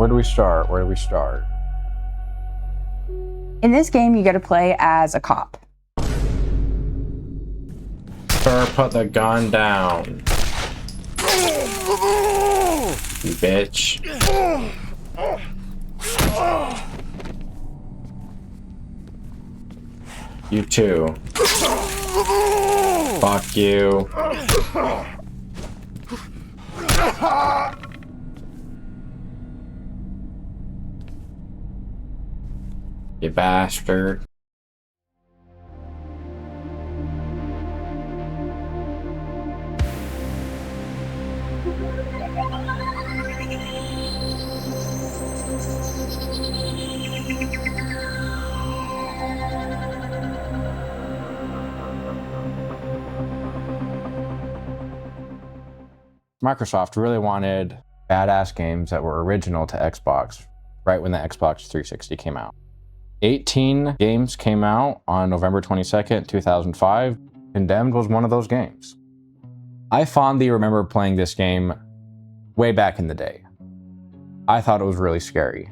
Where do we start? Where do we start? In this game, you get to play as a cop. Sir, put the gun down. You bitch. You too. Fuck you. You bastard. Microsoft really wanted badass games that were original to Xbox right when the Xbox 360 came out. 18 games came out on November 22nd, 2005. Condemned was one of those games. I fondly remember playing this game way back in the day. I thought it was really scary.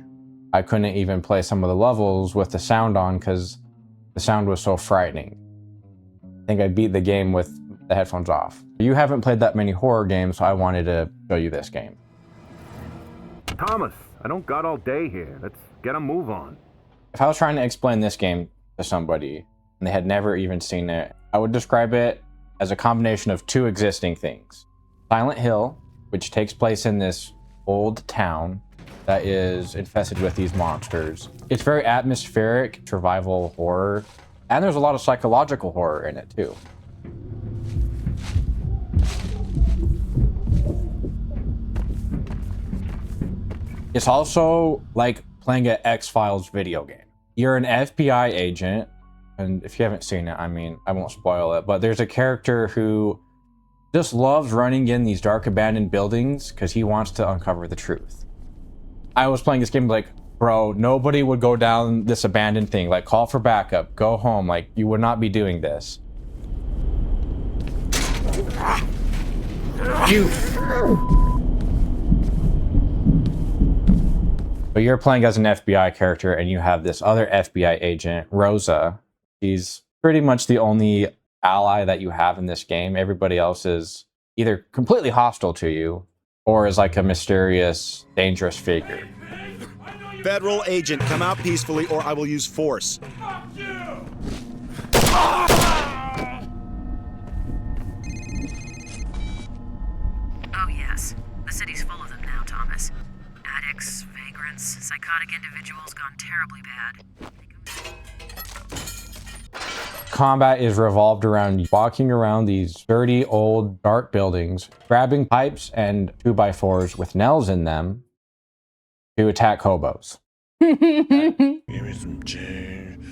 I couldn't even play some of the levels with the sound on because the sound was so frightening. I think I beat the game with the headphones off. You haven't played that many horror games, so I wanted to show you this game. Thomas, I don't got all day here. Let's get a move on. If I was trying to explain this game to somebody and they had never even seen it, I would describe it as a combination of two existing things. Silent Hill, which takes place in this old town that is infested with these monsters. It's very atmospheric, survival horror, and there's a lot of psychological horror in it too. It's also like playing an X-Files video game. You're an FBI agent, and if you haven't seen it, I mean, I won't spoil it, but there's a character who just loves running in these dark abandoned buildings because he wants to uncover the truth. I was playing this game like, bro, nobody would go down this abandoned thing. Like, call for backup, go home. Like, you would not be doing this. You. But you're playing as an FBI character and you have this other FBI agent, Rosa. She's pretty much the only ally that you have in this game. Everybody else is either completely hostile to you or is like a mysterious, dangerous figure. Federal agent, come out peacefully or I will use force. Fuck you! Oh yes, the city's full of them now, Thomas. Addicts, vagrants, psychotic individuals gone terribly bad. Combat is revolved around walking around these dirty, old, dark buildings, grabbing pipes and 2x4s with nails in them to attack hobos. Give me some change.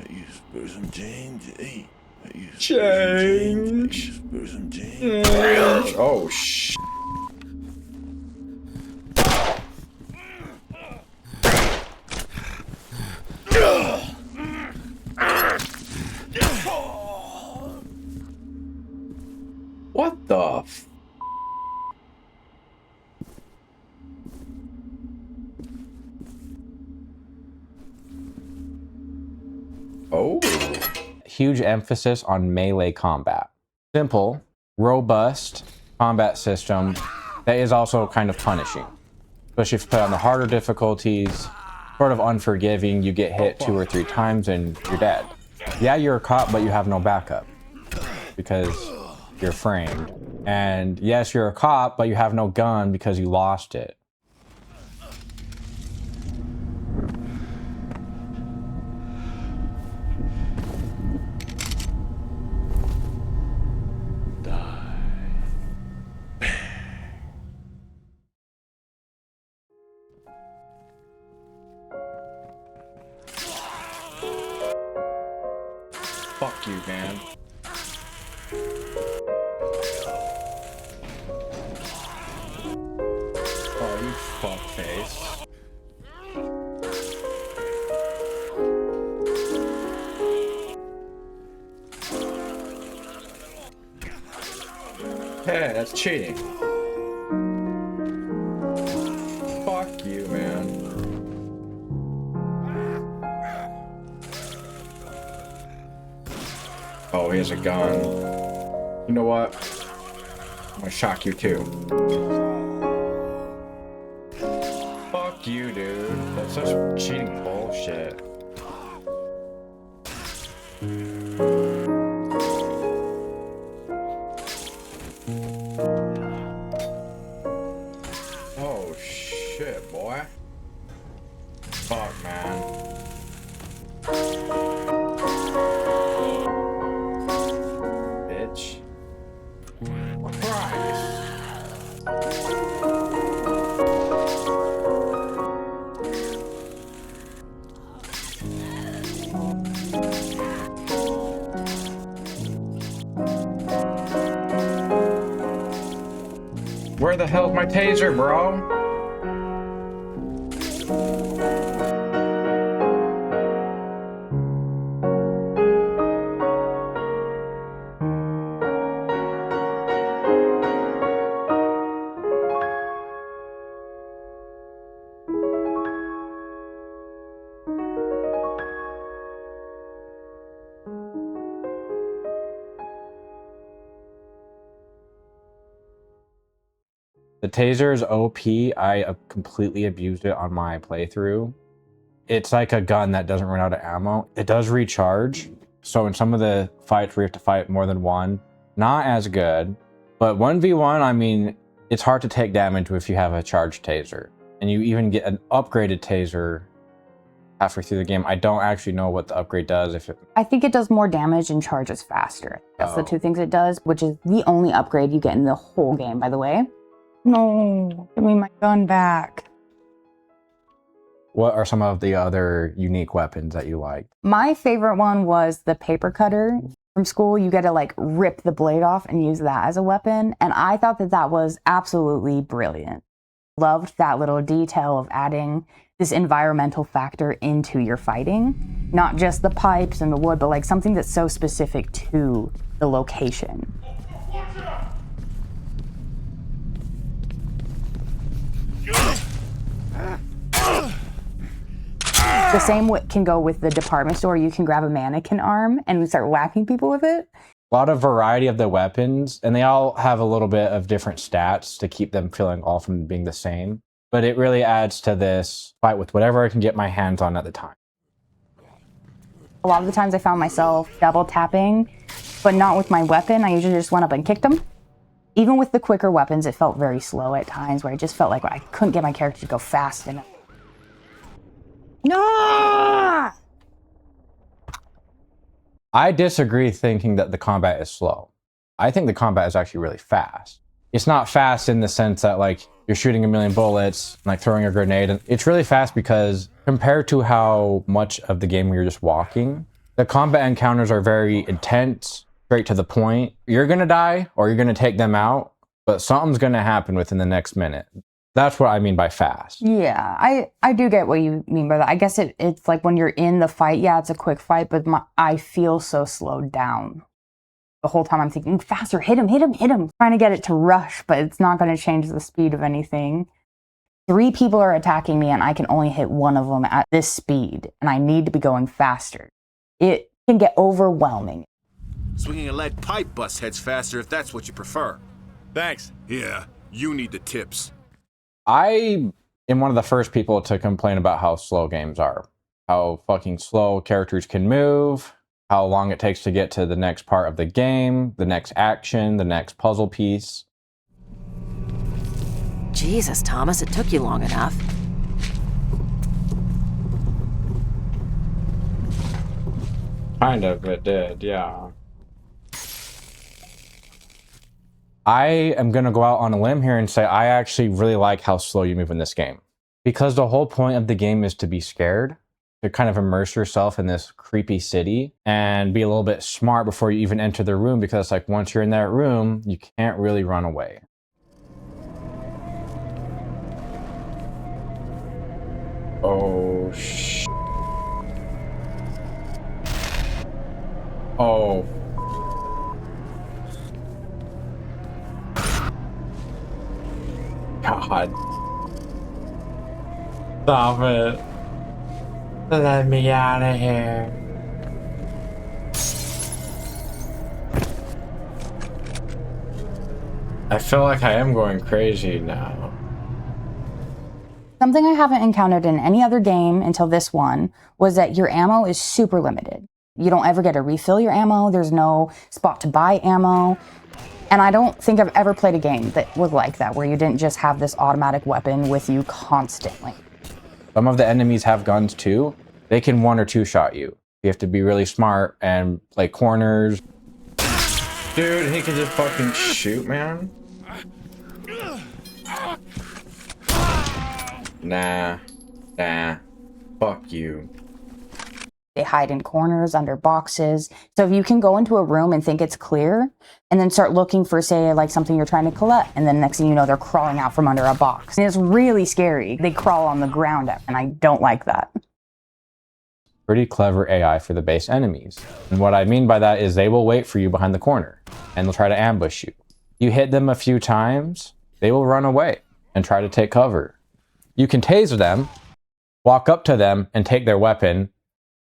You spare some change, hey. Change. Spare some change. Oh, shit. What the f... Oh. Huge emphasis on melee combat. Simple, robust combat system that is also kind of punishing. Especially if you play on the harder difficulties, sort of unforgiving, you get hit 2 or 3 times and you're dead. Yeah, you're a cop, but you have no backup because you're framed. And yes, you're a cop, but you have no gun because you lost it. Fuck you, man. Oh, you fuckface. Hey, that's cheating. Oh, he has a gun. You know what? I'm gonna shock you too. Fuck you, dude. That's such cheating bullshit. Oh shit, boy. Fuck, man. Bitch. Christ. Where the hell's my taser, bro? The taser is OP. I completely abused it on my playthrough. It's like a gun that doesn't run out of ammo. It does recharge. So in some of the fights where you have to fight more than one, not as good. But 1v1, I mean, it's hard to take damage if you have a charged taser. And you even get an upgraded taser halfway through the game. I don't actually know what the upgrade does. I think it does more damage and charges faster. That's the two things it does, which is the only upgrade you get in the whole game, by the way. No, give me my gun back. What are some of the other unique weapons that you like? My favorite one was the paper cutter. From school, you get to like rip the blade off and use that as a weapon. And I thought that that was absolutely brilliant. Loved that little detail of adding this environmental factor into your fighting. Not just the pipes and the wood, but like something that's so specific to the location. The same can go with the department store. You can grab a mannequin arm and start whacking people with it. A lot of variety of the weapons, and they all have a little bit of different stats to keep them feeling all from being the same. But it really adds to this fight with whatever I can get my hands on at the time. A lot of the times I found myself double tapping, but not with my weapon. I usually just went up and kicked them. Even with the quicker weapons, it felt very slow at times where I just felt like I couldn't get my character to go fast enough. No! I disagree thinking that the combat is slow. I think the combat is actually really fast. It's not fast in the sense that like you're shooting a million bullets, like throwing a grenade. It's really fast because compared to how much of the game you're just walking, the combat encounters are very intense, straight to the point. You're gonna die or you're gonna take them out, but something's gonna happen within the next minute. That's what I mean by fast. Yeah, I do get what you mean by that. I guess it's like when you're in the fight, yeah, it's a quick fight, but I feel so slowed down. The whole time I'm thinking, faster, hit him, hit him, hit him. Trying to get it to rush, but it's not going to change the speed of anything. 3 people are attacking me and I can only hit one of them at this speed, and I need to be going faster. It can get overwhelming. Swinging a lead pipe busts heads faster if that's what you prefer. Thanks. Yeah, you need the tips. I am one of the first people to complain about how slow games are. How fucking slow characters can move, how long it takes to get to the next part of the game, the next action, the next puzzle piece. Jesus, Thomas, it took you long enough. Kind of, it did, yeah. I am going to go out on a limb here and say I actually really like how slow you move in this game. Because the whole point of the game is to be scared, to kind of immerse yourself in this creepy city and be a little bit smart before you even enter the room, because like once you're in that room, you can't really run away. Oh, shit. Oh. God. Stop it. Let me out of here. I feel like I am going crazy now. Something I haven't encountered in any other game until this one was that your ammo is super limited. You don't ever get to refill your ammo. There's no spot to buy ammo. And I don't think I've ever played a game that was like that, where you didn't just have this automatic weapon with you constantly. Some of the enemies have guns too. They can 1 or 2 shot you. You have to be really smart and play corners. Dude, he can just fucking shoot, man. Nah. Fuck you. They hide in corners, under boxes. So if you can go into a room and think it's clear, and then start looking for, say, like something you're trying to collect, and then next thing you know, they're crawling out from under a box. And it's really scary. They crawl on the ground, and I don't like that. Pretty clever AI for the base enemies. And what I mean by that is they will wait for you behind the corner, and they'll try to ambush you. You hit them a few times, they will run away and try to take cover. You can tase them, walk up to them, and take their weapon,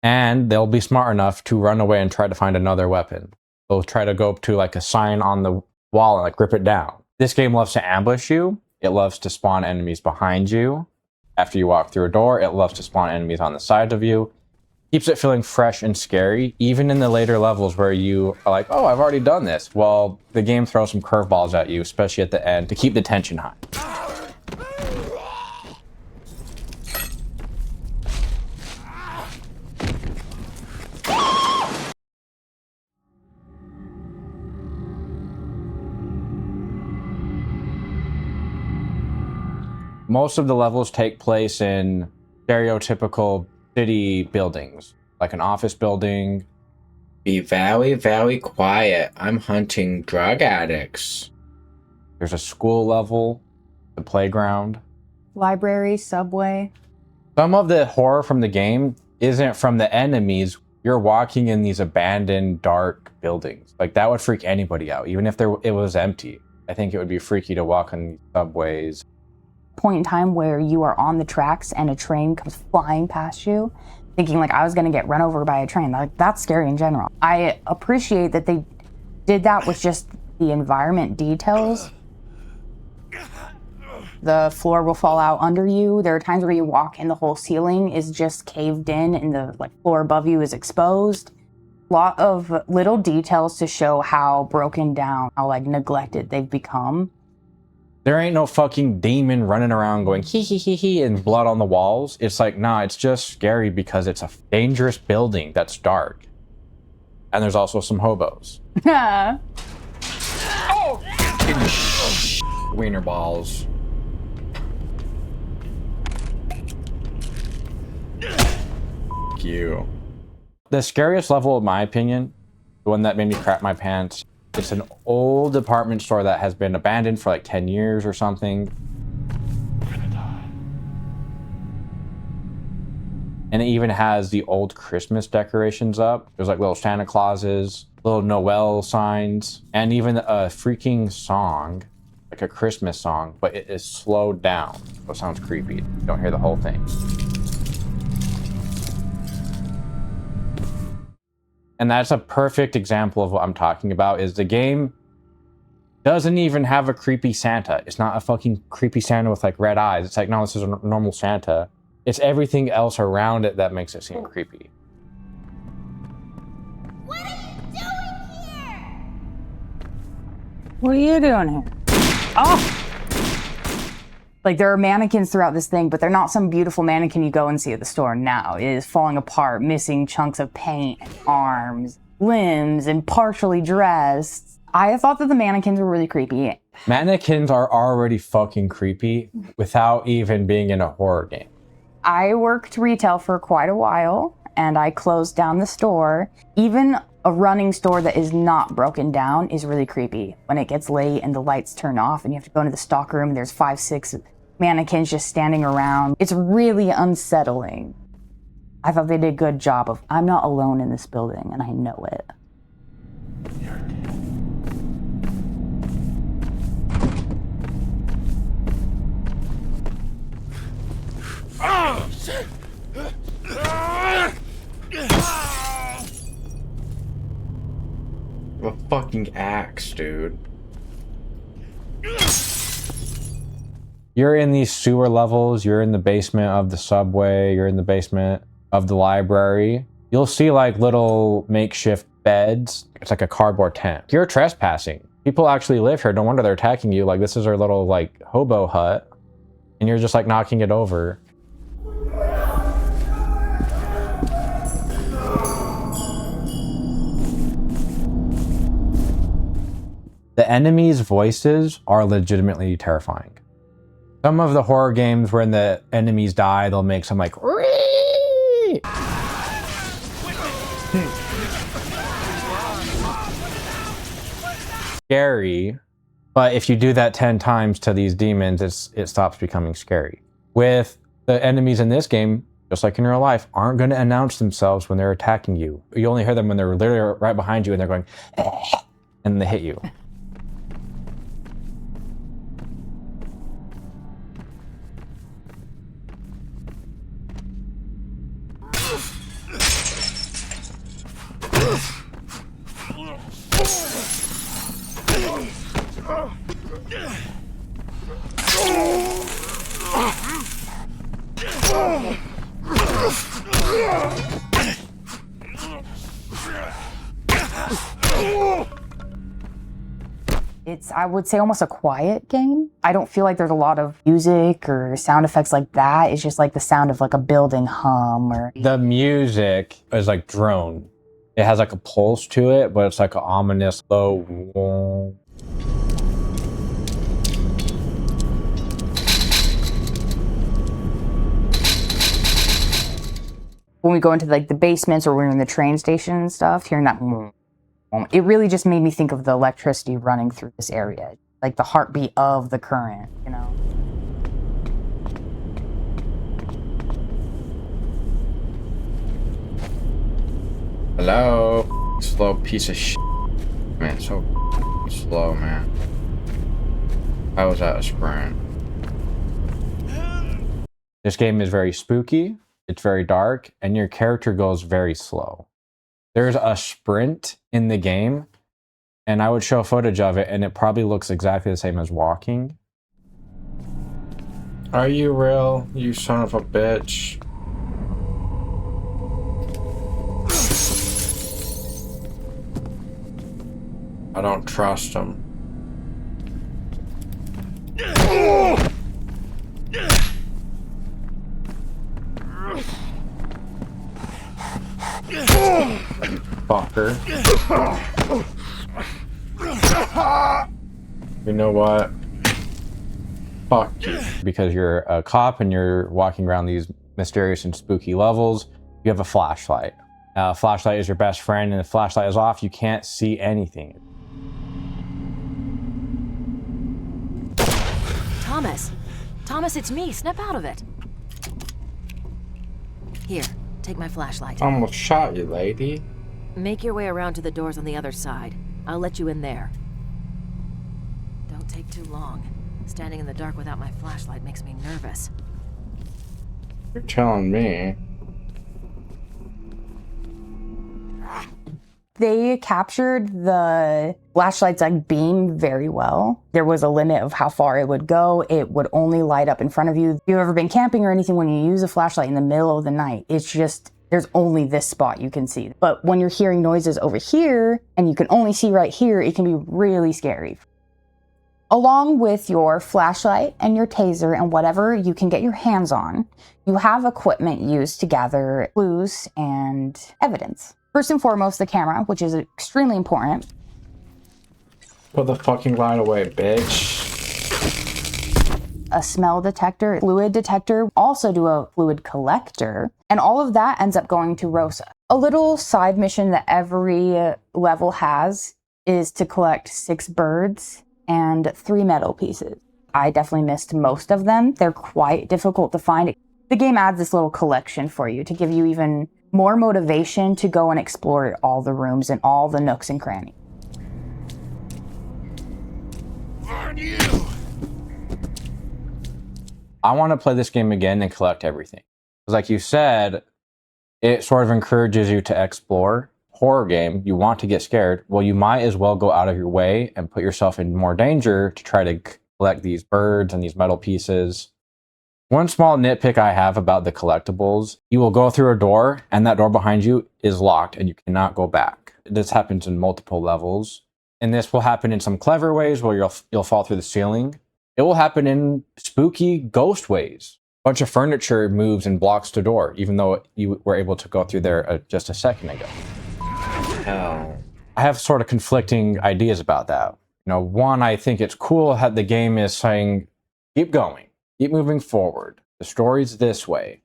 and they'll be smart enough to run away and try to find another weapon. They'll try to go up to like a sign on the wall and like rip it down. This game loves to ambush you. It loves to spawn enemies behind you. After you walk through a door, it loves to spawn enemies on the side of you. Keeps it feeling fresh and scary, even in the later levels where you are like, oh, I've already done this. Well, the game throws some curveballs at you, especially at the end, to keep the tension high. Most of the levels take place in stereotypical city buildings, like an office building. Be very, very quiet. I'm hunting drug addicts. There's a school level, the playground. Library, subway. Some of the horror from the game isn't from the enemies. You're walking in these abandoned, dark buildings. Like, that would freak anybody out, even if it was empty. I think it would be freaky to walk on these subways. Point in time where you are on the tracks and a train comes flying past you, thinking like I was gonna get run over by a train. Like, that's scary in general. I appreciate that they did that with just the environment details. The floor will fall out under you. There are times where you walk and the whole ceiling is just caved in and the floor above you is exposed. A lot of little details to show how broken down, how neglected they've become. There ain't no fucking demon running around going hee hee hee hee and blood on the walls. It's like, nah, it's just scary because it's a dangerous building that's dark. And there's also some hobos. Yeah. Oh! Wiener balls. F you. The scariest level, in my opinion, the one that made me crap my pants, it's an old department store that has been abandoned for like 10 years or something. And it even has the old Christmas decorations up. There's like little Santa Clauses, little Noel signs, and even a freaking song, like a Christmas song, but it is slowed down. So it sounds creepy. You don't hear the whole thing. And that's a perfect example of what I'm talking about, is the game doesn't even have a creepy Santa. It's not a fucking creepy Santa with like red eyes. It's like, no, this is a normal Santa. It's everything else around it that makes it seem creepy. What are you doing here? What are you doing here? Oh! Like, there are mannequins throughout this thing, but they're not some beautiful mannequin you go and see at the store now. It is falling apart, missing chunks of paint, arms, limbs, and partially dressed. I thought that the mannequins were really creepy. Mannequins are already fucking creepy without even being in a horror game. I worked retail for quite a while, and I closed down the store. Even a running store that is not broken down is really creepy. When it gets late and the lights turn off and you have to go into the stock room and there's 5, 6 mannequins just standing around. It's really unsettling. I thought they did a good job of, I'm not alone in this building, and I know it. A fucking axe, dude. You're in these sewer levels, you're in the basement of the subway, you're in the basement of the library. You'll see like little makeshift beds. It's like a cardboard tent. You're trespassing. People actually live here. No wonder they're attacking you. Like this is their little like hobo hut. And you're just like knocking it over. The enemies' voices are legitimately terrifying. Some of the horror games when the enemies die, they'll make some like scary, but if you do that 10 times to these demons, it stops becoming scary. With the enemies in this game, just like in real life, aren't going to announce themselves when they're attacking you. You only hear them when they're literally right behind you and they're going and they hit you. It's, I would say, almost a quiet game. I don't feel like there's a lot of music or sound effects like that. It's just like the sound of like a building hum or... The music is like drone. It has like a pulse to it, but it's like an ominous low. When we go into like the basements or we're in the train station and stuff, hearing that, it really just made me think of the electricity running through this area, like the heartbeat of the current, you know? Hello, slow piece of shit. Man, so slow, man. I was at a sprint. This game is very spooky, it's very dark, and your character goes very slow. There's a sprint in the game, and I would show footage of it, and it probably looks exactly the same as walking. Are you real, you son of a bitch? I don't trust him. Fucker. You know what? Fuck you. Because you're a cop and you're walking around these mysterious and spooky levels, you have a flashlight. Flashlight is your best friend, and if the flashlight is off, you can't see anything. Thomas! Thomas, it's me. Snap out of it. Here, take my flashlight. I almost shot you, lady. Make your way around to the doors on the other side. I'll let you in there. Don't take too long. Standing in the dark without my flashlight makes me nervous. You're telling me. They captured the flashlight's like beam very well. There was a limit of how far it would go. It would only light up in front of you. If you've ever been camping or anything, when you use a flashlight in the middle of the night, it's just, there's only this spot you can see. But when you're hearing noises over here and you can only see right here, it can be really scary. Along with your flashlight and your taser and whatever you can get your hands on, you have equipment used to gather clues and evidence. First and foremost, the camera, which is extremely important. Put the fucking light away, bitch. A smell detector, fluid detector, also do a fluid collector, and all of that ends up going to Rosa. A little side mission that every level has is to collect 6 birds and 3 metal pieces. I definitely missed most of them. They're quite difficult to find. The game adds this little collection for you to give you even more motivation to go and explore all the rooms and all the nooks and crannies. I want to play this game again and collect everything. Because like you said, it sort of encourages you to explore. Horror game, you want to get scared. Well, you might as well go out of your way and put yourself in more danger to try to collect these birds and these metal pieces. One small nitpick I have about the collectibles, you will go through a door and that door behind you is locked and you cannot go back. This happens in multiple levels. And this will happen in some clever ways where you'll fall through the ceiling. It will happen in spooky ghost ways. A bunch of furniture moves and blocks the door, even though you were able to go through there just a second ago. I have sort of conflicting ideas about that. You know, one, I think it's cool how the game is saying, keep going, keep moving forward. The story's this way.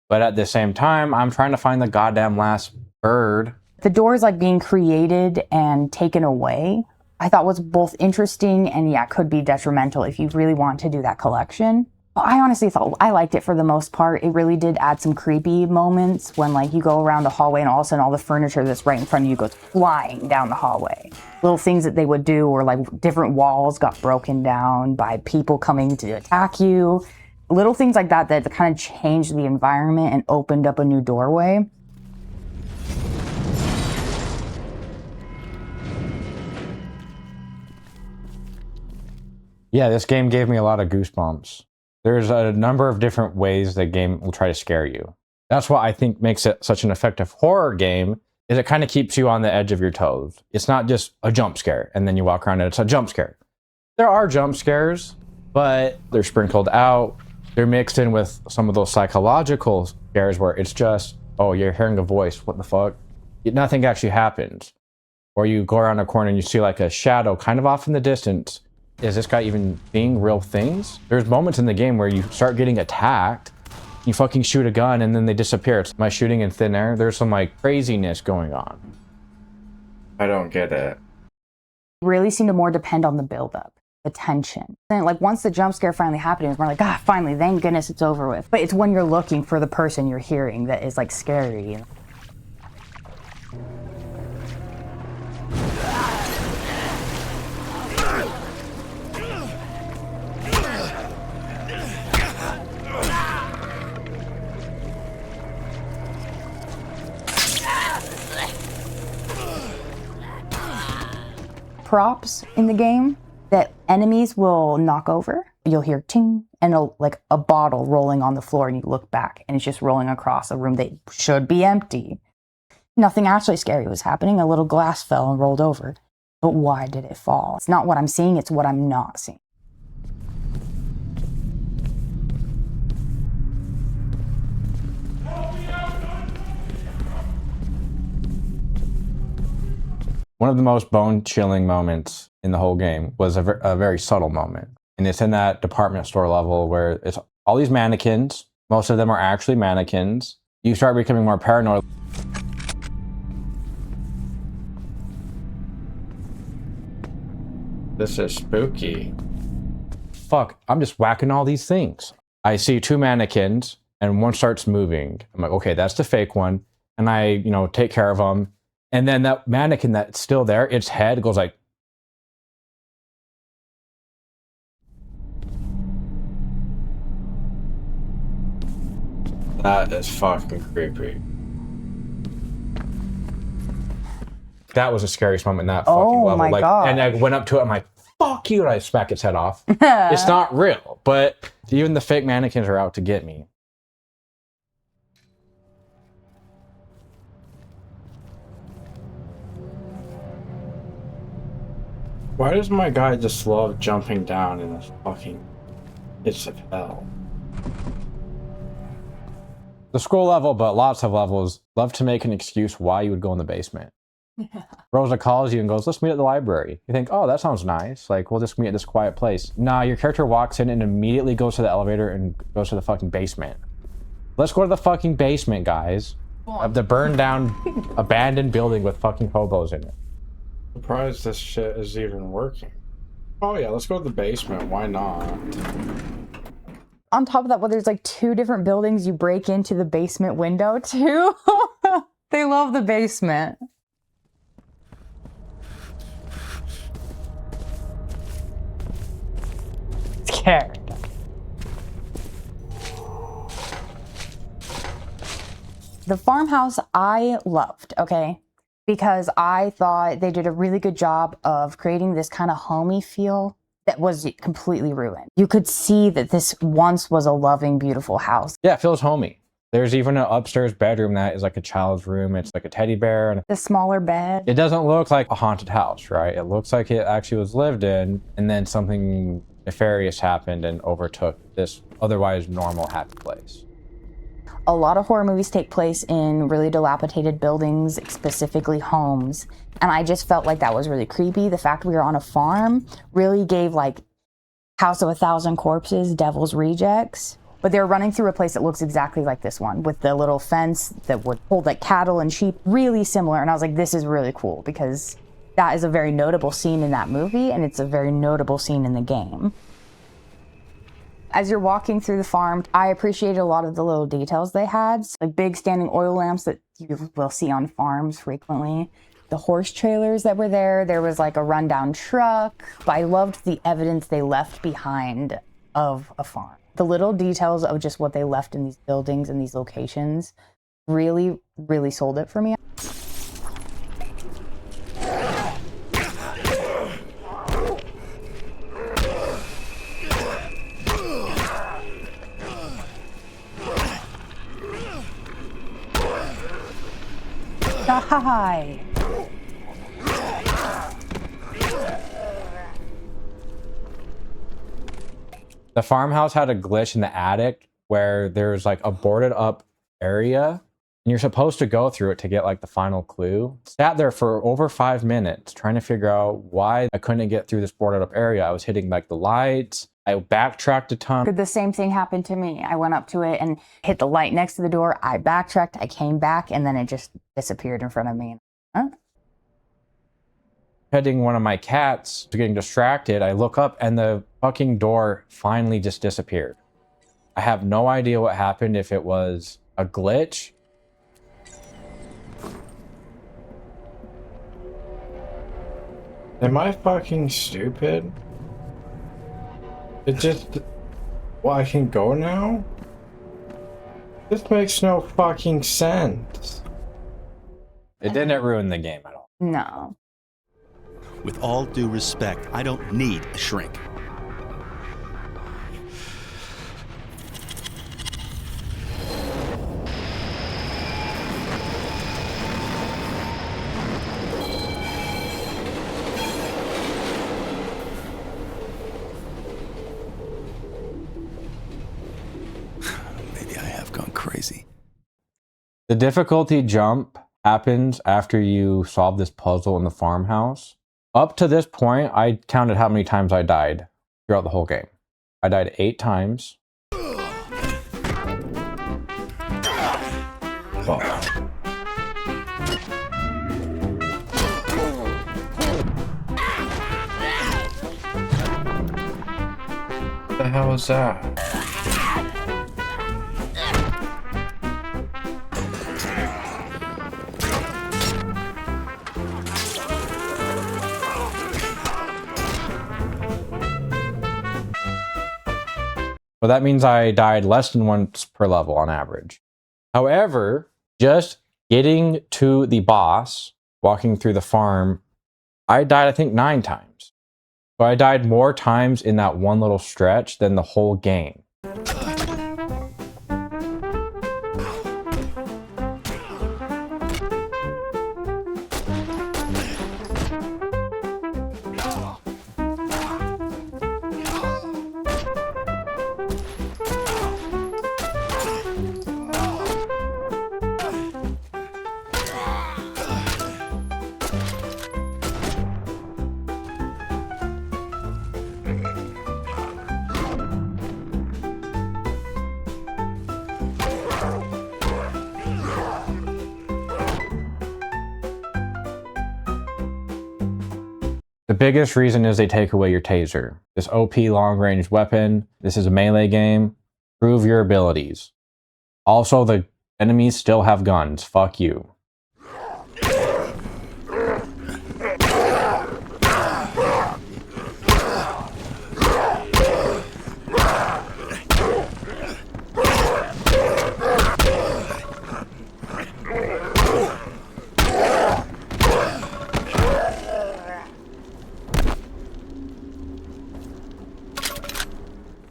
But at the same time, I'm trying to find the goddamn last bird. The doors like being created and taken away, I thought was both interesting and yeah, could be detrimental if you really want to do that collection. But I honestly thought I liked it for the most part. It really did add some creepy moments when like you go around the hallway and all of a sudden all the furniture that's right in front of you goes flying down the hallway. Little things that they would do, or like different walls got broken down by people coming to attack you. Little things like that that kind of changed the environment and opened up a new doorway. Yeah, this game gave me a lot of goosebumps. There's a number of different ways the game will try to scare you. That's what I think makes it such an effective horror game, is it kind of keeps you on the edge of your toes. It's not just a jump scare and then you walk around and it's a jump scare. There are jump scares, but they're sprinkled out. They're mixed in with some of those psychological scares where it's just, oh, you're hearing a voice, what the fuck? Nothing actually happens. Or you go around a corner and you see like a shadow kind of off in the distance. Is this guy even seeing real things? There's moments in the game where you start getting attacked, you fucking shoot a gun and then they disappear. Am I shooting in thin air? There's some like craziness going on. I don't get it. Really seemed to more depend on the buildup, the tension. And like once the jump scare finally happened, it was more like, ah, finally, thank goodness it's over with. But it's when you're looking for the person you're hearing that is like scary. Props in the game that enemies will knock over. You'll hear ting and like a bottle rolling on the floor and you look back and it's just rolling across a room that should be empty. Nothing actually scary was happening. A little glass fell and rolled over. But why did it fall? It's not what I'm seeing, it's what I'm not seeing. One of the most bone-chilling moments in the whole game was a very subtle moment. And it's in that department store level where it's all these mannequins. Most of them are actually mannequins. You start becoming more paranoid. This is spooky. Fuck, I'm just whacking all these things. I see two mannequins and one starts moving. I'm like, okay, that's the fake one. And I, take care of them. And then that mannequin that's still there, its head goes like. That is fucking creepy. That was the scariest moment in that fucking level. My God. And I went up to it, I'm like, fuck you, and I smack its head off. It's not real, but even the fake mannequins are out to get me. Why does my guy just love jumping down in this fucking pits of hell? The school level, but lots of levels, love to make an excuse why you would go in the basement. Rosa calls you and goes, let's meet at the library. You think, oh, that sounds nice. Like, we'll just meet at this quiet place. Nah, your character walks in and immediately goes to the elevator and goes to the fucking basement. Let's go to the fucking basement, guys. Of the burned down, abandoned building with fucking hobos in it. Surprised this shit is even working. Oh yeah, let's go to the basement. Why not? On top of that, well, there's like two different buildings you break into the basement window too. They love the basement. Scared. The farmhouse I loved, okay? Because I thought they did a really good job of creating this kind of homey feel that was completely ruined. You could see that this once was a loving, beautiful house. Yeah, it feels homey. There's even an upstairs bedroom that is like a child's room. It's like a teddy bear. And The smaller bed. it doesn't look like a haunted house, right? It looks like it actually was lived in, and then something nefarious happened and overtook this otherwise normal, happy place. A lot of horror movies take place in really dilapidated buildings, specifically homes. And I just felt like that was really creepy. The fact we were on a farm really gave like House of a Thousand Corpses, Devil's Rejects. But they were running through a place that looks exactly like this one, with the little fence that would hold like cattle and sheep, really similar. And I was like, this is really cool, because that is a very notable scene in that movie, and it's a very notable scene in the game. As you're walking through the farm, I appreciated a lot of the little details they had, like big standing oil lamps that you will see on farms frequently. The horse trailers that were there, there was like a rundown truck. But I loved the evidence they left behind of a farm. The little details of just what they left in these buildings and these locations really, really sold it for me. Hi. The farmhouse had a glitch in the attic where there's like a boarded up area, and you're supposed to go through it to get like the final clue. Sat there for over 5 minutes trying to figure out why I couldn't get through this boarded up area. I was hitting like the lights. I backtracked a ton. The same thing happened to me. I went up to it and hit the light next to the door. I backtracked, I came back, and then it just disappeared in front of me. Huh? Petting one of my cats, getting distracted, I look up and the fucking door finally just disappeared. I have no idea what happened, if it was a glitch. Am I fucking stupid? It just... Well, I can go now? This makes no fucking sense. It didn't ruin the game at all. No. With all due respect, I don't need a shrink. Maybe I have gone crazy. The difficulty jump happens after you solve this puzzle in the farmhouse. Up to this point, I counted how many times I died throughout the whole game. I died 8 times. Fuck. What the hell is that? Well, that means I died less than once per level on average. However, just getting to the boss, walking through the farm, I died, I think, 9 times. So I died more times in that one little stretch than the whole game. The biggest reason is they take away your taser. This OP long-range weapon, this is a melee game. Prove your abilities. Also, the enemies still have guns. Fuck you.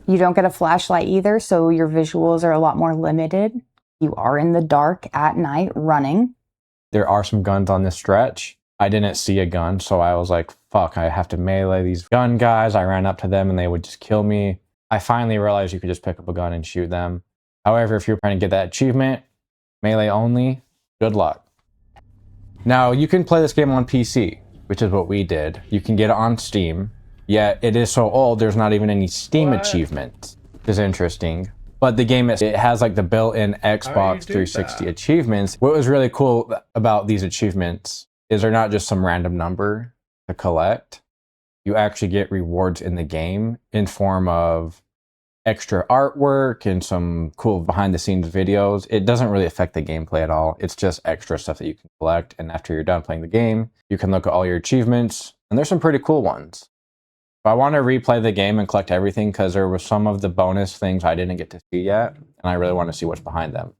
You don't get a flashlight either, so your visuals are a lot more limited. You are in the dark at night running. There are some guns on this stretch. I didn't see a gun, so I was like, fuck, I have to melee these gun guys. I ran up to them and they would just kill me. I finally realized you could just pick up a gun and shoot them. However, if you're trying to get that achievement, melee only, good luck. Now, you can play this game on PC, which is what we did. You can get it on Steam, yet it is so old, there's not even any Steam achievements, which is interesting. But the game, it has like the built-in Xbox 360 achievements. What was really cool about these achievements is they're not just some random number to collect. You actually get rewards in the game in form of extra artwork and some cool behind-the-scenes videos. It doesn't really affect the gameplay at all. It's just extra stuff that you can collect. And after you're done playing the game, you can look at all your achievements. And there's some pretty cool ones. I want to replay the game and collect everything because there were some of the bonus things I didn't get to see yet, and I really want to see what's behind them.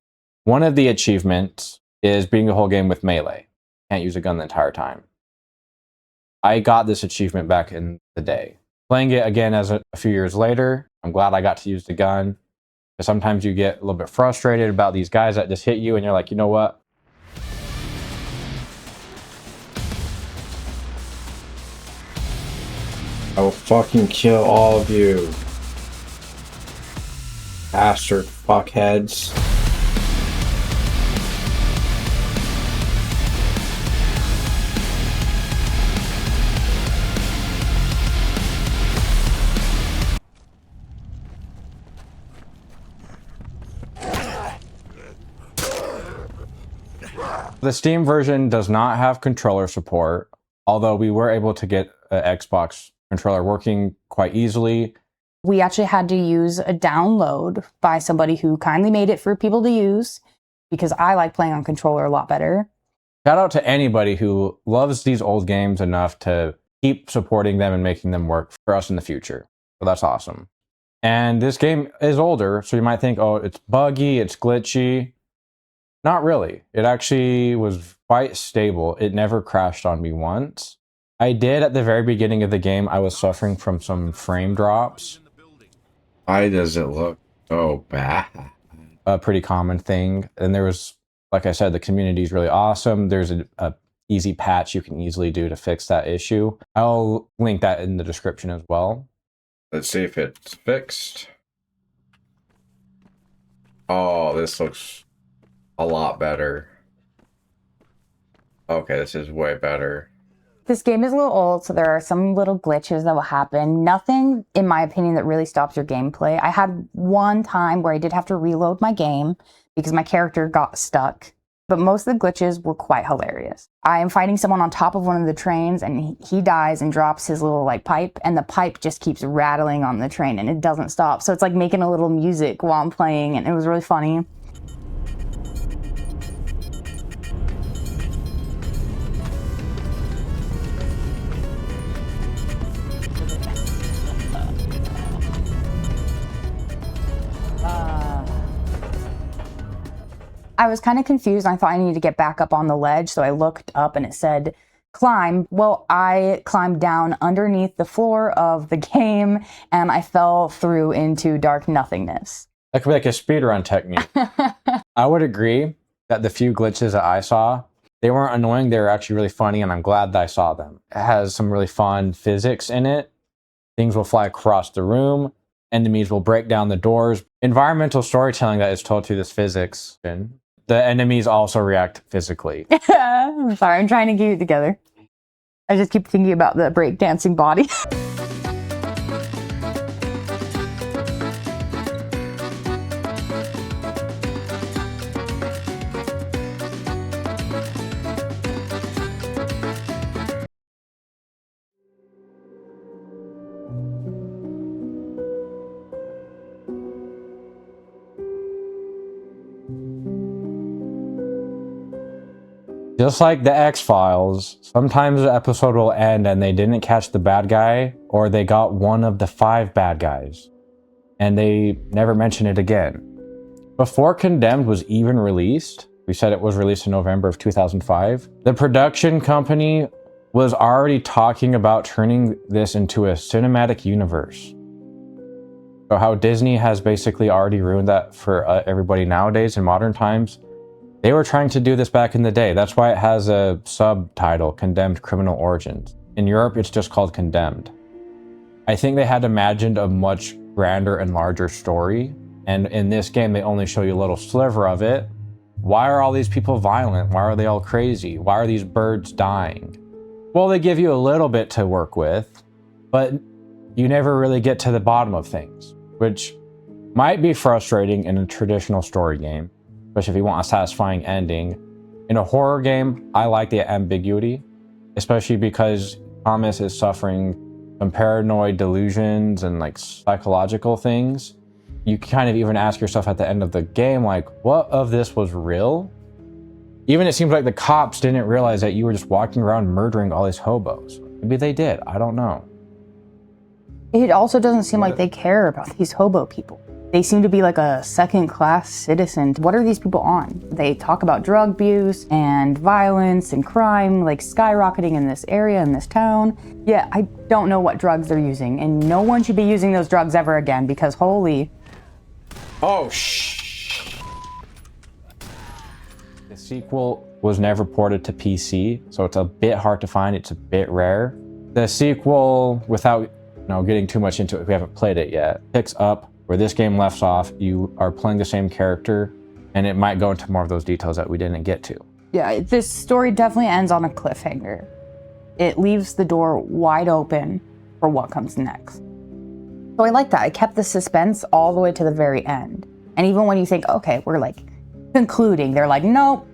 One of the achievements is beating the whole game with melee. Can't use a gun the entire time. I got this achievement back in the day. Playing it again as a few years later, I'm glad I got to use the gun. Because sometimes you get a little bit frustrated about these guys that just hit you, and you're like, you know what? I will fucking kill all of you. Bastard fuckheads. The Steam version does not have controller support, although we were able to get an Xbox controller working quite easily. We actually had to use a download by somebody who kindly made it for people to use because I like playing on controller a lot better. Shout out to anybody who loves these old games enough to keep supporting them and making them work for us in the future. So that's awesome. And this game is older, so you might think, oh, it's buggy, it's glitchy. Not really. It actually was quite stable. It never crashed on me once. I did at the very beginning of the game, I was suffering from some frame drops. Why does it look so bad? A pretty common thing. And there was, like I said, the community is really awesome. There's a easy patch you can easily do to fix that issue. I'll link that in the description as well. Let's see if it's fixed. Oh, this looks a lot better. Okay, this is way better. This game is a little old, so there are some little glitches that will happen. Nothing, in my opinion, that really stops your gameplay. I had one time where I did have to reload my game because my character got stuck, but most of the glitches were quite hilarious. I am fighting someone on top of one of the trains, and he dies and drops his little pipe, and the pipe just keeps rattling on the train, and it doesn't stop. So it's like making a little music while I'm playing, and it was really funny. I was kind of confused. I thought I needed to get back up on the ledge, so I looked up and it said climb. Well, I climbed down underneath the floor of the game and I fell through into dark nothingness. That could be like a speedrun technique. I would agree that the few glitches that I saw, they weren't annoying, they were actually really funny, and I'm glad that I saw them. It has some really fun physics in it. Things will fly across the room. Enemies will break down the doors. Environmental storytelling that is told through this physics. The enemies also react physically. I'm sorry, I'm trying to get it together. I just keep thinking about the breakdancing body. Just like the X-Files, sometimes the episode will end and they didn't catch the bad guy, or they got one of the 5 bad guys, and they never mention it again. Before Condemned was even released, we said it was released in November of 2005, the production company was already talking about turning this into a cinematic universe. So how Disney has basically already ruined that for everybody nowadays in modern times. They were trying to do this back in the day. That's why it has a subtitle, Condemned Criminal Origins. In Europe, it's just called Condemned. I think they had imagined a much grander and larger story. And in this game, they only show you a little sliver of it. Why are all these people violent? Why are they all crazy? Why are these birds dying? Well, they give you a little bit to work with, but you never really get to the bottom of things, which might be frustrating in a traditional story game, especially if you want a satisfying ending. In a horror game, I like the ambiguity, especially because Thomas is suffering some paranoid delusions and like psychological things. You kind of even ask yourself at the end of the game, like, what of this was real? Even it seems like the cops didn't realize that you were just walking around murdering all these hobos. Maybe they did, I don't know. It also doesn't seem like they care about these hobo people. They seem to be like a second-class citizen. What are these people on? They talk about drug abuse and violence and crime, like skyrocketing in this area, in this town. Yeah, I don't know what drugs they're using, and no one should be using those drugs ever again because holy... Oh, shh. The sequel was never ported to PC, so it's a bit hard to find. It's a bit rare. The sequel, without getting too much into it, we haven't played it yet, picks up where this game left off. You are playing the same character, and it might go into more of those details that we didn't get to. Yeah, this story definitely ends on a cliffhanger. It leaves the door wide open for what comes next. So I like that. I kept the suspense all the way to the very end. And even when you think, okay, we're like concluding, they're like, nope,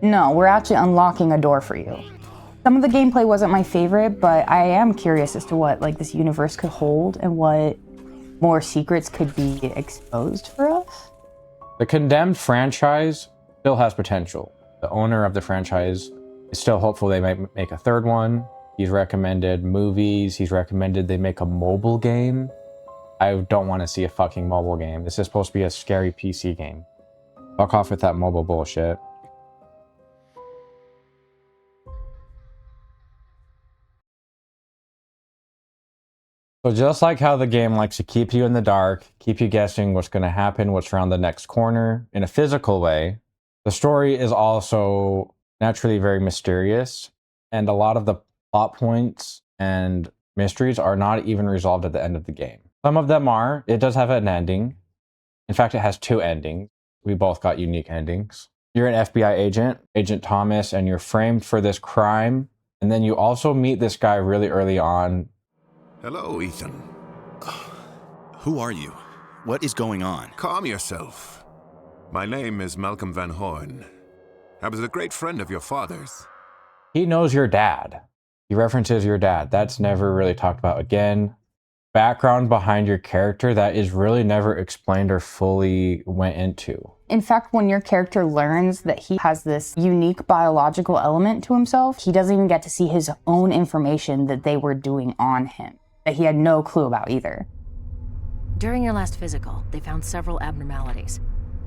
no, we're actually unlocking a door for you. Some of the gameplay wasn't my favorite, but I am curious as to what like this universe could hold and what more secrets could be exposed for us. The Condemned franchise still has potential. The owner of the franchise is still hopeful they might make a third one. He's recommended movies. He's recommended they make a mobile game. I don't want to see a fucking mobile game. This is supposed to be a scary PC game. Fuck off with that mobile bullshit. So just like how the game likes to keep you in the dark, keep you guessing what's going to happen, what's around the next corner in a physical way, the story is also naturally very mysterious, and a lot of the plot points and mysteries are not even resolved at the end of the game. Some of them are. It does have an ending. In fact, it has two endings. We both got unique endings. You're an FBI agent, Agent Thomas, and you're framed for this crime. And then you also meet this guy really early on. Hello, Ethan. Who are you? What is going on? Calm yourself. My name is Malcolm Van Horn. I was a great friend of your father's. He knows your dad. He references your dad. That's never really talked about again. Background behind your character that is really never explained or fully went into. In fact, when your character learns that he has this unique biological element to himself, he doesn't even get to see his own information that they were doing on him, that he had no clue about either. During your last physical, they found several abnormalities.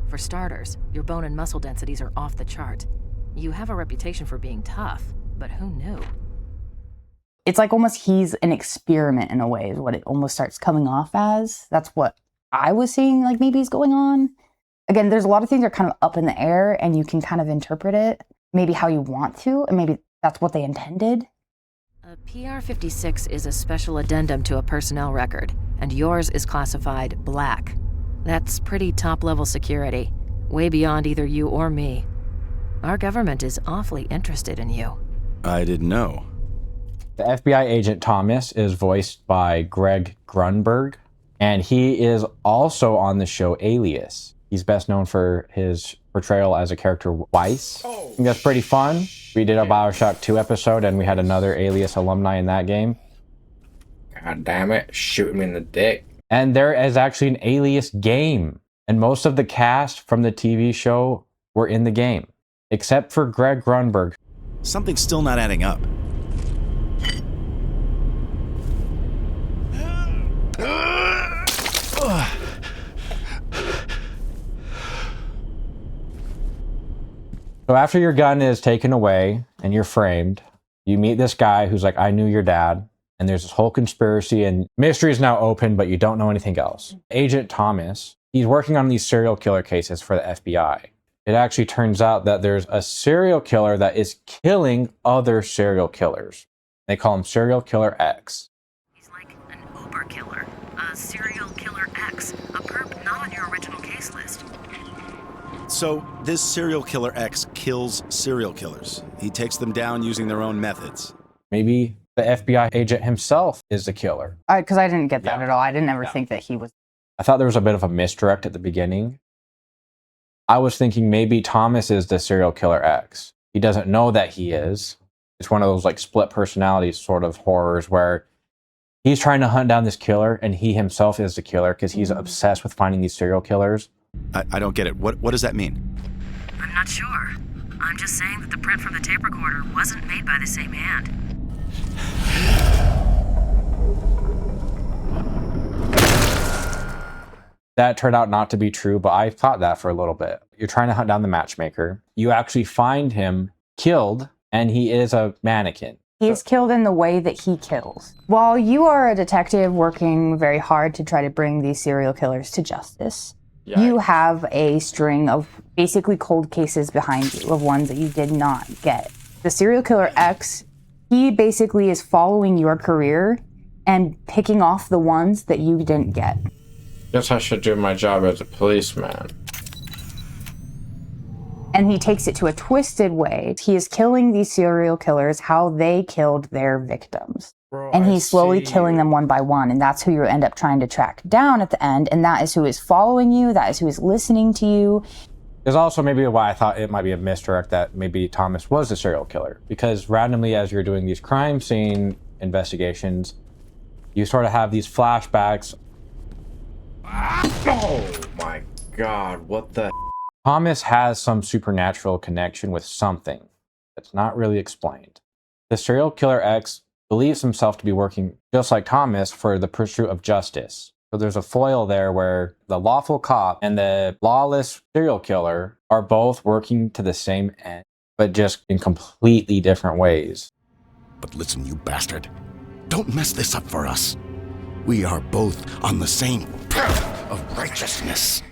For starters, your bone and muscle densities are off the chart. You have a reputation for being tough, but who knew? It's like almost he's an experiment in a way, is what it almost starts coming off as. That's what I was seeing, like maybe is going on. Again, there's a lot of things that are kind of up in the air and you can kind of interpret it maybe how you want to, and maybe that's what they intended. A PR-56 is a special addendum to a personnel record, and yours is classified black. That's pretty top-level security, way beyond either you or me. Our government is awfully interested in you. I didn't know. The FBI agent Thomas is voiced by Greg Grunberg, and he is also on the show Alias. He's best known for his portrayal as a character Weiss. I think that's pretty fun. We did a Bioshock 2 episode, and we had another Alias alumni in that game. God damn it, shoot me in the dick. And there is actually an Alias game, and most of the cast from the TV show were in the game, except for Greg Grunberg. Something's still not adding up. So after your gun is taken away and you're framed, you meet this guy who's like, I knew your dad. And there's this whole conspiracy, and mystery is now open, but you don't know anything else. Agent Thomas, he's working on these serial killer cases for the FBI. It actually turns out that there's a serial killer that is killing other serial killers. They call him Serial Killer X. He's like an Uber killer, a serial killer X, a perp not on your original case list. So, this serial killer X kills serial killers. He takes them down using their own methods. Maybe the FBI agent himself is the killer. Because I didn't get that at all. I didn't ever think that he was. I thought there was a bit of a misdirect at the beginning. I was thinking maybe Thomas is the Serial Killer X. He doesn't know that he is. It's one of those like split personalities sort of horrors where he's trying to hunt down this killer and he himself is the killer because he's obsessed with finding these serial killers. I don't get it. What does that mean? I'm not sure. I'm just saying that the print from the tape recorder wasn't made by the same hand. That turned out not to be true, but I thought that for a little bit. You're trying to hunt down the matchmaker. You actually find him killed, and he is a mannequin. He's killed in the way that he kills. While you are a detective working very hard to try to bring these serial killers to justice, you have a string of basically cold cases behind you of ones that you did not get. The Serial Killer X, he basically is following your career and picking off the ones that you didn't get. Guess I should do my job as a policeman. And he takes it to a twisted way. He is killing these serial killers how they killed their victims. Bro, and he's slowly killing them one by one. And that's who you end up trying to track down at the end. And that is who is following you. That is who is listening to you. There's also maybe why I thought it might be a misdirect that maybe Thomas was the serial killer. Because randomly, as you're doing these crime scene investigations, you sort of have these flashbacks. Oh my god, what the? Thomas has some supernatural connection with something that's not really explained. The Serial Killer X believes himself to be working just like Thomas for the pursuit of justice. So there's a foil there where the lawful cop and the lawless serial killer are both working to the same end, but just in completely different ways. But listen, you bastard. Don't mess this up for us. We are both on the same path of righteousness.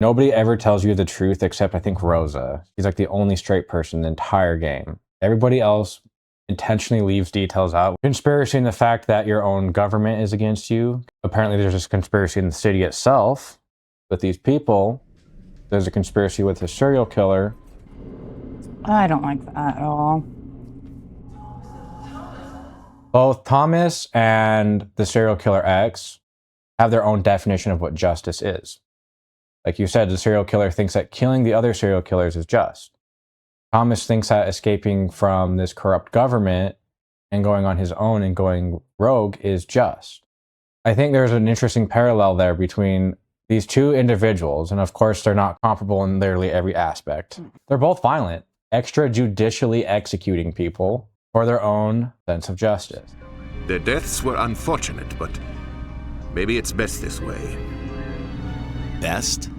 Nobody ever tells you the truth except I think Rosa. She's like the only straight person in the entire game. Everybody else intentionally leaves details out. Conspiracy in the fact that your own government is against you. Apparently there's this conspiracy in the city itself with these people. There's a conspiracy with the serial killer. I don't like that at all. Both Thomas and the Serial Killer X have their own definition of what justice is. Like you said, the serial killer thinks that killing the other serial killers is just. Thomas thinks that escaping from this corrupt government and going on his own and going rogue is just. I think there's an interesting parallel there between these two individuals, and of course they're not comparable in literally every aspect. They're both violent, extrajudicially executing people for their own sense of justice. Their deaths were unfortunate, but maybe it's best this way. Best?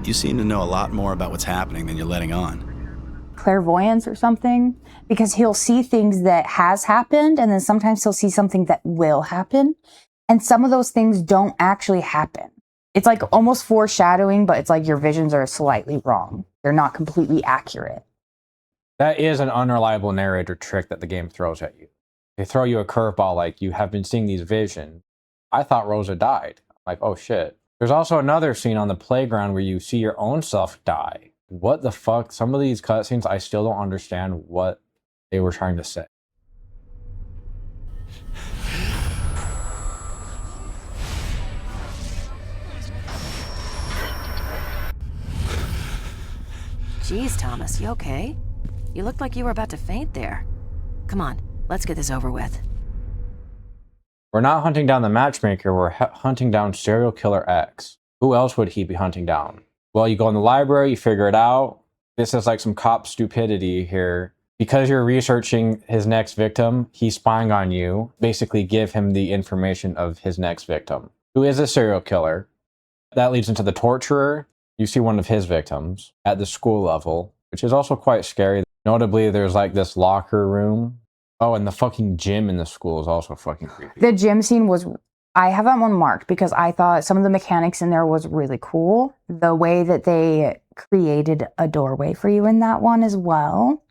You seem to know a lot more about what's happening than you're letting on. Clairvoyance or something, because he'll see things that has happened, and then sometimes he'll see something that will happen, and some of those things don't actually happen. It's like almost foreshadowing, but it's like your visions are slightly wrong. They're not completely accurate. That is an unreliable narrator trick that the game throws at you. They throw you a curveball like, you have been seeing these visions. I thought Rosa died. I'm like, oh shit. There's also another scene on the playground where you see your own self die. What the fuck? Some of these cutscenes, I still don't understand what they were trying to say. Jeez, Thomas, you okay? You looked like you were about to faint there. Come on, let's get this over with. We're not hunting down the matchmaker, we're hunting down Serial Killer X. Who else would he be hunting down? Well, you go in the library, you figure it out. This is like some cop stupidity here. Because you're researching his next victim, he's spying on you. Basically give him the information of his next victim, who is a serial killer. That leads into the torturer. You see one of his victims at the school level, which is also quite scary. Notably, there's like this locker room. Oh, and the fucking gym in the school is also fucking creepy. The gym scene was, I have that one marked because I thought some of the mechanics in there was really cool. The way that they created a doorway for you in that one as well.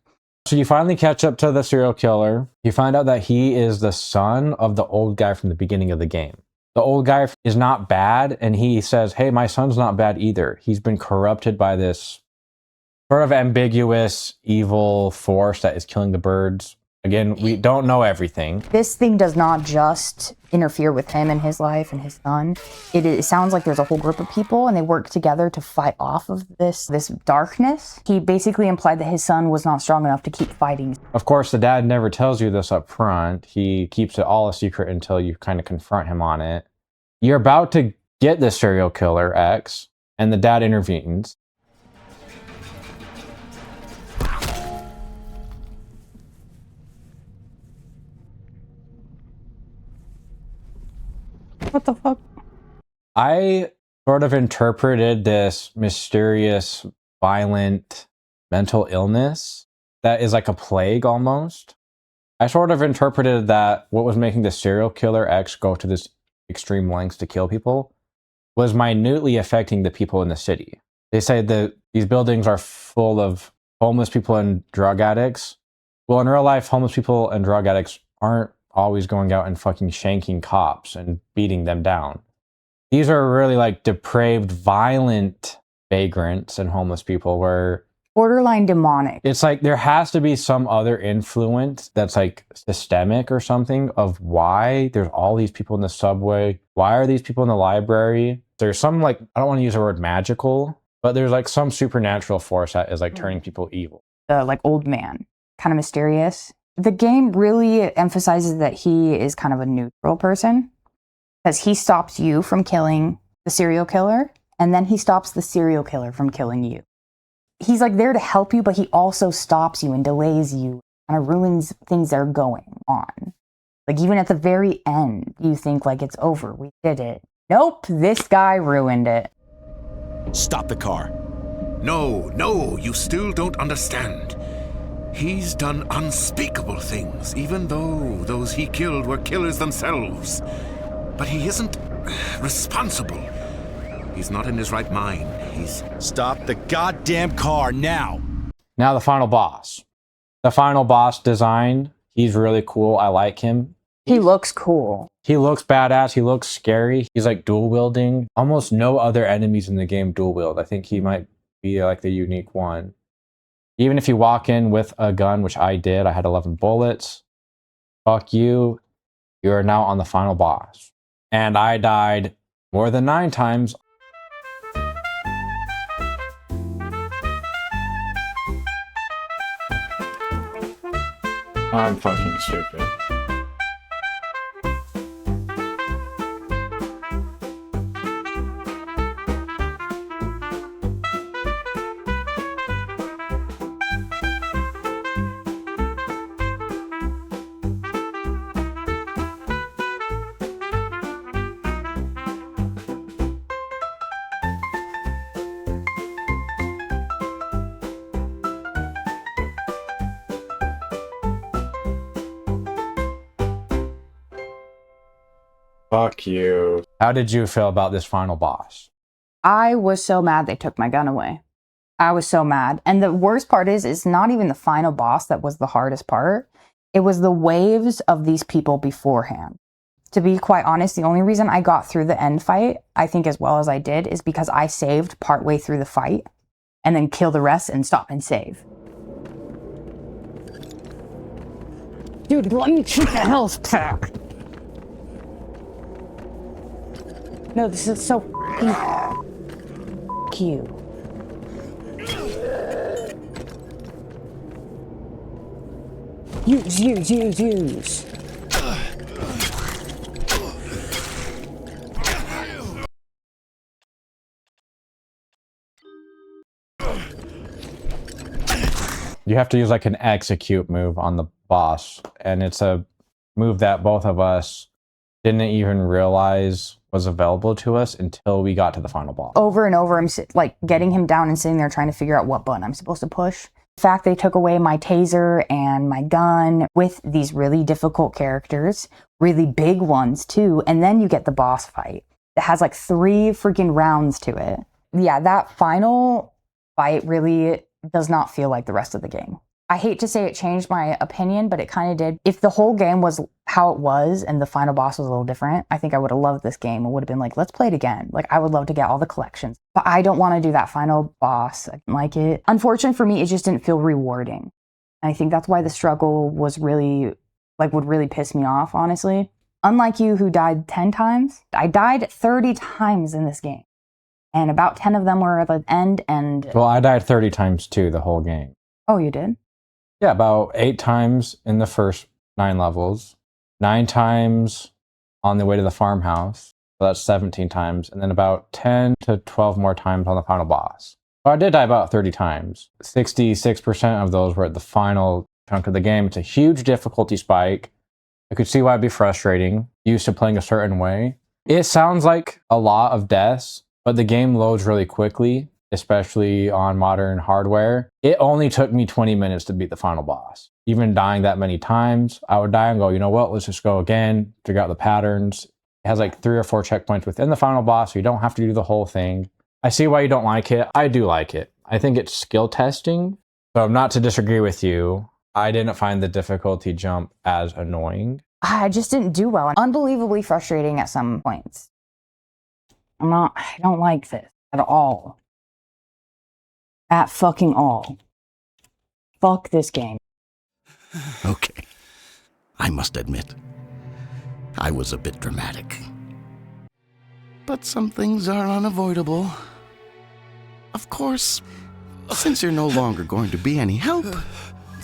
So you finally catch up to the serial killer. You find out that he is the son of the old guy from the beginning of the game. The old guy is not bad, and he says, hey, my son's not bad either. He's been corrupted by this sort of ambiguous, evil force that is killing the birds. Again, we don't know everything. This thing does not just interfere with him and his life and his son. It sounds like there's a whole group of people and they work together to fight off of this darkness. He basically implied that his son was not strong enough to keep fighting. Of course, the dad never tells you this up front. He keeps it all a secret until you kind of confront him on it. You're about to get the serial killer, X, and the dad intervenes. What the fuck? I sort of interpreted this mysterious, violent mental illness that is like a plague almost. I sort of interpreted that what was making the serial killer X go to this extreme lengths to kill people was minutely affecting the people in the city. They say that these buildings are full of homeless people and drug addicts. Well, in real life, homeless people and drug addicts aren't always going out and fucking shanking cops and beating them down. These are really like depraved, violent vagrants and homeless people where Borderline demonic. it's like there has to be some other influence that's like systemic or something of why there's all these people in the subway. Why are these people in the library? There's some like, I don't want to use the word magical, but there's like some supernatural force that is like turning people evil. Like old man, kind of mysterious. The game really emphasizes that he is kind of a neutral person because he stops you from killing the serial killer and then he stops the serial killer from killing you. He's like there to help you, but he also stops you and delays you, kind of ruins things that are going on. Like even at the very end, you think like it's over, we did it. Nope, this guy ruined it. Stop the car. No, you still don't understand. He's done unspeakable things, even though those he killed were killers themselves. But he isn't responsible. He's not in his right mind. He's... Stop the goddamn car now! Now the final boss. The final boss design, he's really cool. I like him. He looks cool. He looks badass. He looks scary. He's like dual wielding. Almost no other enemies in the game dual wield. I think he might be like the unique one. Even if you walk in with a gun, which I did, I had 11 bullets. Fuck you. You are now on the final boss. And I died more than 9 times. I'm fucking stupid. Fuck you. How did you feel about this final boss? I was so mad they took my gun away. I was so mad. And the worst part is, it's not even the final boss that was the hardest part. It was the waves of these people beforehand. To be quite honest, the only reason I got through the end fight, I think as well as I did, is because I saved partway through the fight and then kill the rest and stop and save. Dude, let me shoot the health pack. No, this is so cute. Use. You have to use like an execute move on the boss. And it's a move that both of us didn't even realize was available to us until we got to the final boss. Over and over, I'm like getting him down and sitting there trying to figure out what button I'm supposed to push. fact they took away my taser and my gun with these really difficult characters, really big ones too, and then you get the boss fight that has like 3 freaking rounds to it. Yeah, that final fight really does not feel like the rest of the game. I hate to say it changed my opinion, but it kind of did. If the whole game was how it was and the final boss was a little different, I think I would have loved this game and would have been like, let's play it again. Like, I would love to get all the collections, but I don't want to do that final boss. I didn't like it. Unfortunately for me, it just didn't feel rewarding. And I think that's why the struggle was really, like, would really piss me off, honestly. Unlike you who died 10 times, I died 30 times in this game. And about 10 of them were at the end and... Well, I died 30 times too, the whole game. Oh, you did? Yeah, about 8 times in the first 9 levels, 9 times on the way to the farmhouse, so that's 17 times, and then about 10 to 12 more times on the final boss. So I did die about 30 times. 66% of those were at the final chunk of the game. It's a huge difficulty spike. I could see why it'd be frustrating, used to playing a certain way. It sounds like a lot of deaths, but the game loads really quickly, especially on modern hardware. It only took me 20 minutes to beat the final boss. Even dying that many times, I would die and go, you know what, let's just go again, figure out the patterns. It has like 3 or 4 checkpoints within the final boss, so you don't have to do the whole thing. I see why you don't like it. I do like it. I think it's skill testing. So not to disagree with you, I didn't find the difficulty jump as annoying. I just didn't do well. Unbelievably frustrating at some points. I don't like this at all. At fucking all. Fuck this game. Okay. I must admit, I was a bit dramatic. But some things are unavoidable. Of course, since you're no longer going to be any help,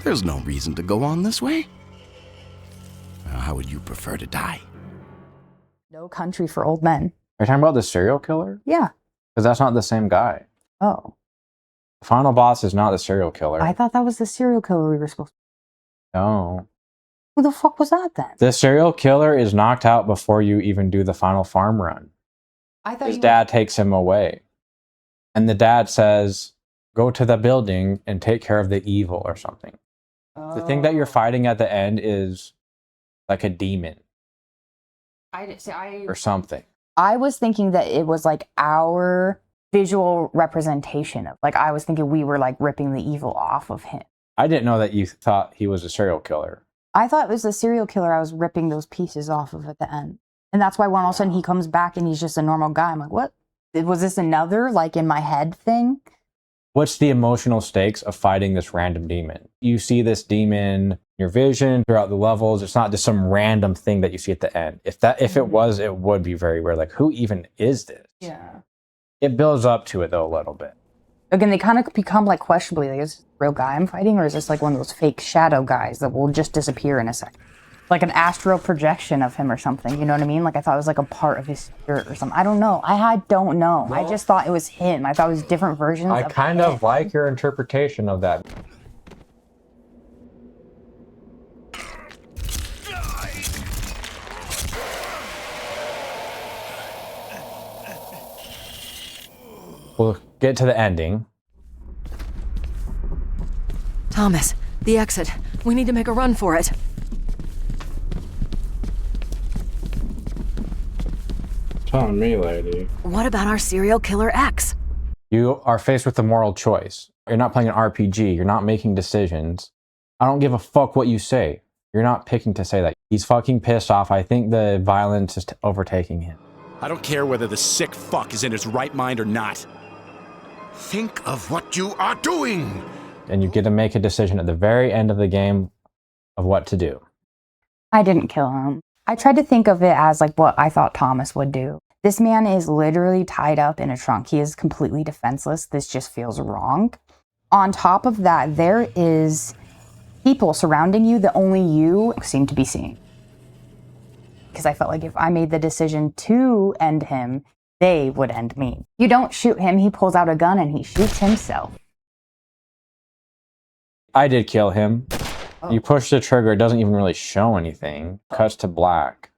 there's no reason to go on this way. How would you prefer to die? No Country for Old Men. Are you talking about the serial killer? Yeah. Because that's not the same guy. Oh. The final boss is not the serial killer. I thought that was the serial killer we were supposed to... No. Who the fuck was that then? The serial killer is knocked out before you even do the final farm run. I thought His dad takes him away. And the dad says, go to the building and take care of the evil or something. Oh. The thing that you're fighting at the end is like a demon. Or something. I was thinking that it was like our visual representation of, like, I was thinking we were like ripping the evil off of him. I didn't know that you thought he was a serial killer. I thought it was the serial killer I was ripping those pieces off of at the end. And that's why when all of a sudden he comes back and he's just a normal guy, I'm like, what? Was this another, like, in my head thing? What's the emotional stakes of fighting this random demon? You see this demon in your vision throughout the levels. It's not just some random thing that you see at the end. If it was, it would be very weird. Like, who even is this? Yeah. It builds up to it, though, a little bit. Again, they kind of become like questionably, like, is this a real guy I'm fighting, or is this like one of those fake shadow guys that will just disappear in a second? Like an astral projection of him or something, you know what I mean? Like, I thought it was like a part of his spirit or something. I don't know. I don't know. Well, I just thought it was him. I thought it was different versions I of kind him. of like your interpretation of that. We'll get to the ending. Thomas, the exit. We need to make a run for it. Telling me, lady. What about our serial killer X? You are faced with a moral choice. You're not playing an RPG. You're not making decisions. I don't give a fuck what you say. You're not picking to say that. He's fucking pissed off. I think the violence is overtaking him. I don't care whether the sick fuck is in his right mind or not. Think of what you are doing! And you get to make a decision at the very end of the game of what to do. I didn't kill him. I tried to think of it as like what I thought Thomas would do. This man is literally tied up in a trunk. He is completely defenseless. This just feels wrong. On top of that, there is people surrounding you that only you seem to be seeing. Because I felt like if I made the decision to end him, they would end me. You don't shoot him, he pulls out a gun and he shoots himself. I did kill him. Oh. You push the trigger, it doesn't even really show anything. Cuts to black.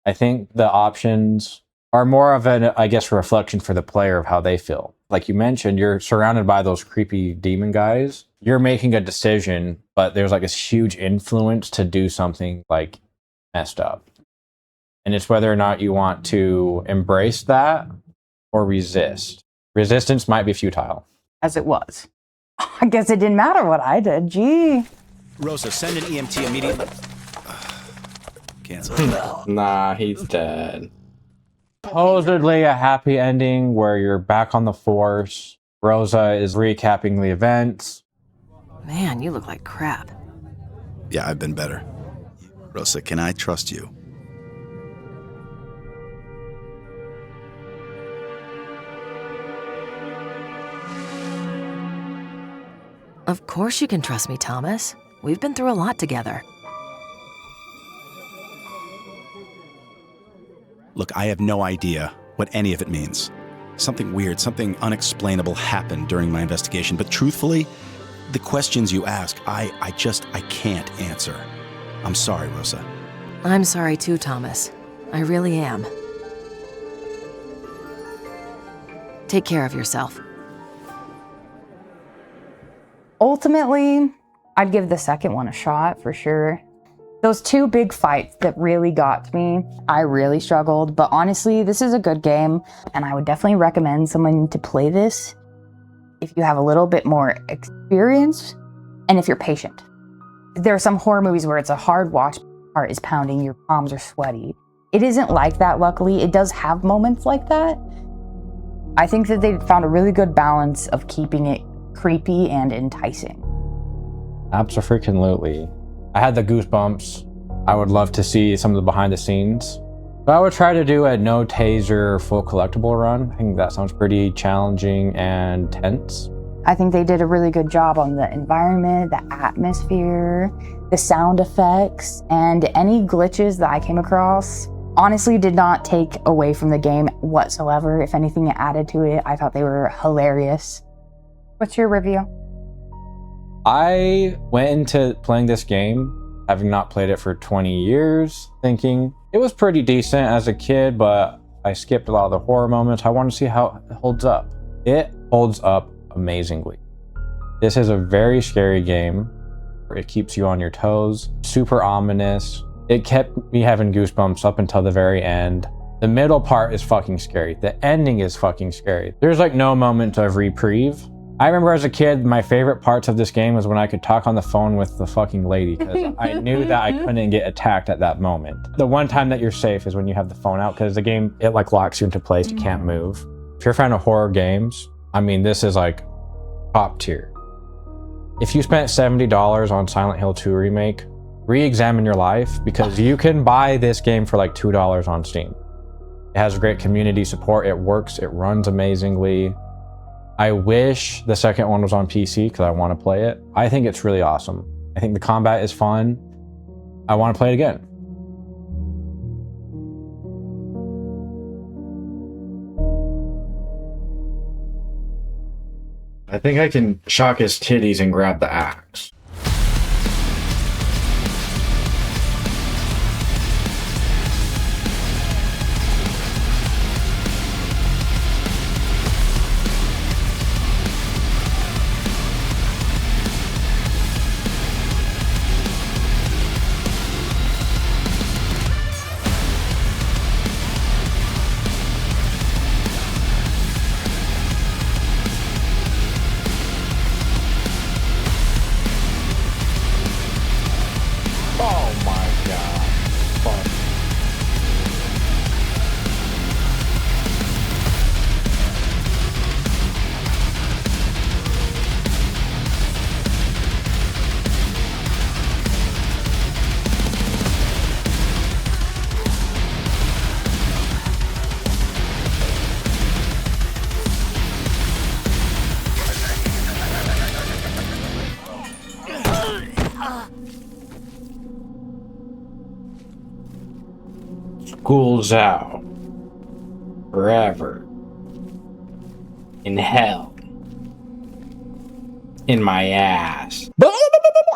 I think the options are more of an, I guess, reflection for the player of how they feel. Like you mentioned, you're surrounded by those creepy demon guys. you're making a decision, but there's like this huge influence to do something like messed up. And it's whether or not you want to embrace that or resist. Resistance might be futile. As it was. I guess it didn't matter what I did. Gee. Rosa, send an EMT immediately. Cancel. Nah, he's dead. Supposedly a happy ending where you're back on the force. Rosa is recapping the events. Man, you look like crap. Yeah, I've been better. Rosa, can I trust you? Of course you can trust me, Thomas. We've been through a lot together. Look, I have no idea what any of it means. Something weird, something unexplainable happened during my investigation, but truthfully, the questions you ask, I can't answer. I'm sorry, Rosa. I'm sorry too, Thomas. I really am. Take care of yourself. Ultimately, I'd give the second one a shot for sure. Those two big fights that really got to me, I really struggled, but honestly, this is a good game, and I would definitely recommend someone to play this if you have a little bit more experience and if you're patient. There are some horror movies where it's a hard watch, heart is pounding, your palms are sweaty. It isn't like that, luckily. It does have moments like that. I think that they found a really good balance of keeping it creepy and enticing. Absolutely. I had the goosebumps. I would love to see some of the behind the scenes. But I would try to do a no taser full collectible run. I think that sounds pretty challenging and tense. I think they did a really good job on the environment, the atmosphere, the sound effects, and any glitches that I came across honestly did not take away from the game whatsoever. If anything, it added to it. I thought they were hilarious. What's your review? I went into playing this game, having not played it for 20 years, thinking it was pretty decent as a kid, but I skipped a lot of the horror moments. I want to see how it holds up. It holds up amazingly. This is a very scary game. It keeps you on your toes, super ominous. It kept me having goosebumps up until the very end. The middle part is fucking scary. The ending is fucking scary. There's like no moment of reprieve. I remember as a kid, my favorite parts of this game was when I could talk on the phone with the fucking lady, because I knew that I couldn't get attacked at that moment. The one time that you're safe is when you have the phone out, because the game, it like locks you into place, you can't move. If you're a fan of horror games, I mean, this is like top tier. If you spent $70 on Silent Hill 2 Remake, re-examine your life, because you can buy this game for like $2 on Steam. It has great community support, it works, it runs amazingly. I wish the second one was on PC because I want to play it. I think it's really awesome. I think the combat is fun. I want to play it again. I think I can shock his titties and grab the axe. Oh my god. Fuck. School's out. Forever. In hell. In my ass. Boom!